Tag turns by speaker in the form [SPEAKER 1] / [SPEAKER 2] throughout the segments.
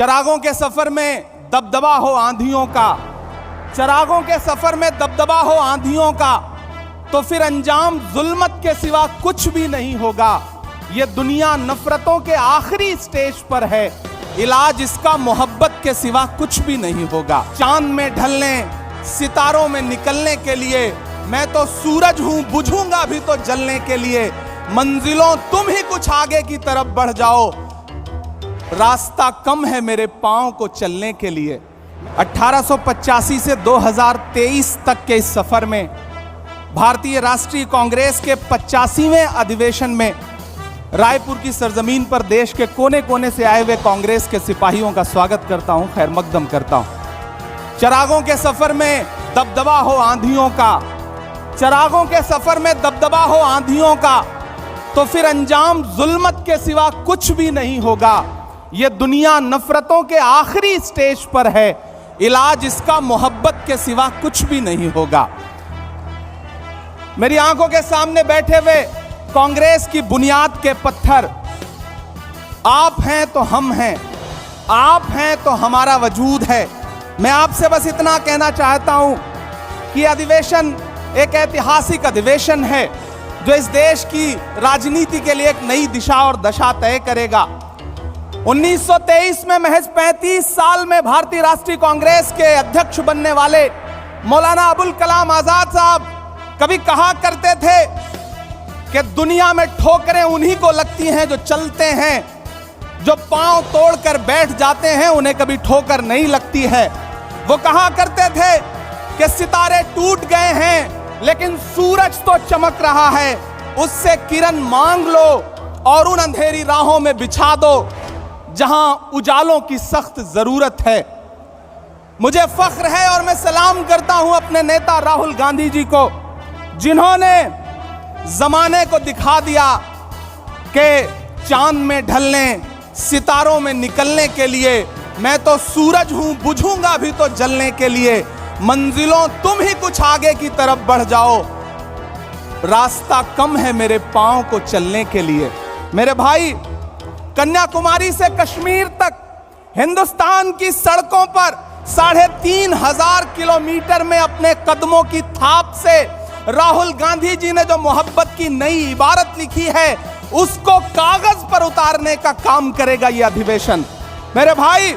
[SPEAKER 1] चरागों के सफर में दबदबा हो आंधियों का, चरागों के सफर में दबदबा हो आंधियों का, तो फिर अंजाम जुल्मत के सिवा कुछ भी नहीं होगा। ये दुनिया नफरतों के आखिरी स्टेज पर है, इलाज इसका मोहब्बत के सिवा कुछ भी नहीं होगा। चांद में ढलने, सितारों में निकलने के लिए मैं तो सूरज हूं, बुझूंगा भी तो जलने के लिए। मंजिलों तुम ही कुछ आगे की तरफ बढ़ जाओ, रास्ता कम है मेरे पांव को चलने के लिए। 1885 से 2023 तक के इस सफर में भारतीय राष्ट्रीय कांग्रेस के 85वें अधिवेशन में रायपुर की सरजमीन पर देश के कोने कोने से आए हुए कांग्रेस के सिपाहियों का स्वागत करता हूं, खैर मकदम करता हूं। चरागों के सफर में दबदबा हो आंधियों का, चरागों के सफर में दबदबा हो आंधियों का, तो फिर अंजाम जुल्मत के सिवा कुछ भी नहीं होगा। ये दुनिया नफरतों के आखिरी स्टेज पर है, इलाज इसका मोहब्बत के सिवा कुछ भी नहीं होगा। मेरी आंखों के सामने बैठे हुए कांग्रेस की बुनियाद के पत्थर आप हैं तो हम हैं, आप हैं तो हमारा वजूद है। मैं आपसे बस इतना कहना चाहता हूं कि अधिवेशन एक ऐतिहासिक अधिवेशन है जो इस देश की राजनीति के लिए एक नई दिशा और दशा तय करेगा। 1923 में महज 35 साल में भारतीय राष्ट्रीय कांग्रेस के अध्यक्ष बनने वाले मौलाना अबुल कलाम आजाद साहब कभी कहा करते थे कि दुनिया में ठोकरें उन्हीं को लगती हैं जो चलते हैं, जो पांव तोड़कर बैठ जाते हैं उन्हें कभी ठोकर नहीं लगती है। वो कहा करते थे कि सितारे टूट गए हैं लेकिन सूरज तो चमक रहा है, उससे किरण मांग लो और उन अंधेरी राहों में बिछा दो जहां उजालों की सख्त जरूरत है। मुझे फख्र है और मैं सलाम करता हूं अपने नेता राहुल गांधी जी को, जिन्होंने जमाने को दिखा दिया कि चांद में ढलने, सितारों में निकलने के लिए मैं तो सूरज हूं, बुझूंगा भी तो जलने के लिए। मंजिलों तुम ही कुछ आगे की तरफ बढ़ जाओ, रास्ता कम है मेरे पांव को चलने के लिए। मेरे भाई, कन्याकुमारी से कश्मीर तक हिंदुस्तान की सड़कों पर 3500 किलोमीटर में अपने कदमों की थाप से राहुल गांधी जी ने जो मोहब्बत की नई इबारत लिखी है उसको कागज पर उतारने का काम करेगा यह अधिवेशन। मेरे भाई,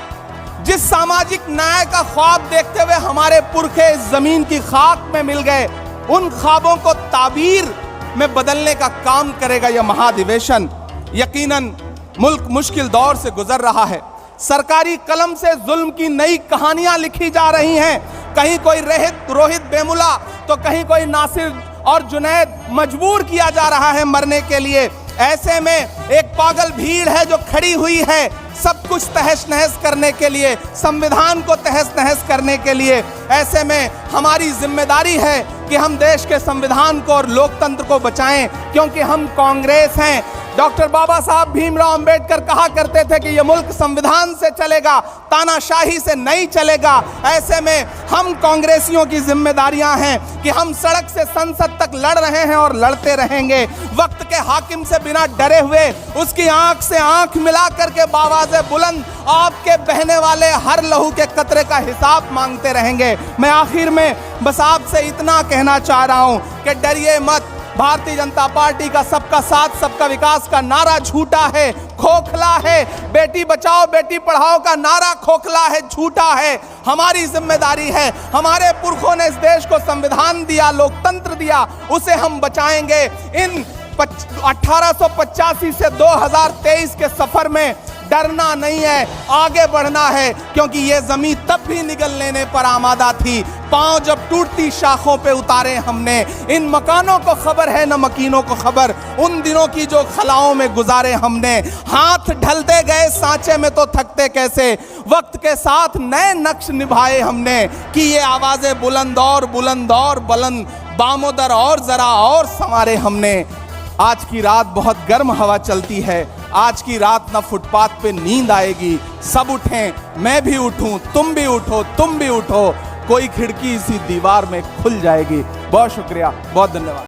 [SPEAKER 1] जिस सामाजिक न्याय का ख्वाब देखते हुए हमारे पुरखे इस जमीन की खाक में मिल गए, उन ख्वाबों को ताबीर में बदलने का काम करेगा यह महाधिवेशन। यकीनन मुल्क मुश्किल दौर से गुजर रहा है, सरकारी कलम से जुल्म की नई कहानियां लिखी जा रही हैं। कहीं कोई रोहित वेमुला तो कहीं कोई नासिर और जुनैद मजबूर किया जा रहा है मरने के लिए। ऐसे में एक पागल भीड़ है जो खड़ी हुई है सब कुछ तहस नहस करने के लिए, संविधान को तहस नहस करने के लिए। ऐसे में हमारी जिम्मेदारी है कि हम देश के संविधान को और लोकतंत्र को बचाएं, क्योंकि हम कांग्रेस हैं। डॉक्टर बाबा साहब भीमराव अंबेडकर कहा करते थे कि यह मुल्क संविधान से चलेगा, तानाशाही से नहीं चलेगा। ऐसे में हम कांग्रेसियों की जिम्मेदारियां हैं कि हम सड़क से संसद तक लड़ रहे हैं और लड़ते रहेंगे। वक्त के हाकिम से बिना डरे हुए उसकी आंख से आंख मिला करके बावाज़े बुलंद आपके बहने वाले हर लहू के कतरे का हिसाब मांगते रहेंगे। मैं आखिर में बस आपसे इतना कहना चाह रहा हूं कि डरिए मत। भारतीय जनता पार्टी का सबका साथ सबका विकास का नारा झूठा है, खोखला है। बेटी बचाओ बेटी पढ़ाओ का नारा खोखला है, झूठा है। हमारी जिम्मेदारी है, हमारे पुरखों ने इस देश को संविधान दिया, लोकतंत्र दिया, उसे हम बचाएंगे। इन 1885 से 2023 के सफर में डरना नहीं है, आगे बढ़ना है, क्योंकि ये जमीन तब भी निगल लेने पर आमादा थी। पांव जब टूटती शाखों पे उतारे हमने। इन मकानों को खबर है न मकीनों को खबर, उन दिनों की जो खलाओं में गुजारे हमने। हाथ ढलते गए सांचे में तो थकते कैसे, वक्त के साथ नए नक्श निभाए हमने। कि ये आवाजें बुलंद और बुलंद, बामोदर और जरा और संवारे हमने। आज की रात बहुत गर्म हवा चलती है, आज की रात ना फुटपाथ पे नींद आएगी। सब उठें, मैं भी उठूं, तुम भी उठो, तुम भी उठो, कोई खिड़की इसी दीवार में खुल जाएगी। बहुत शुक्रिया, बहुत धन्यवाद।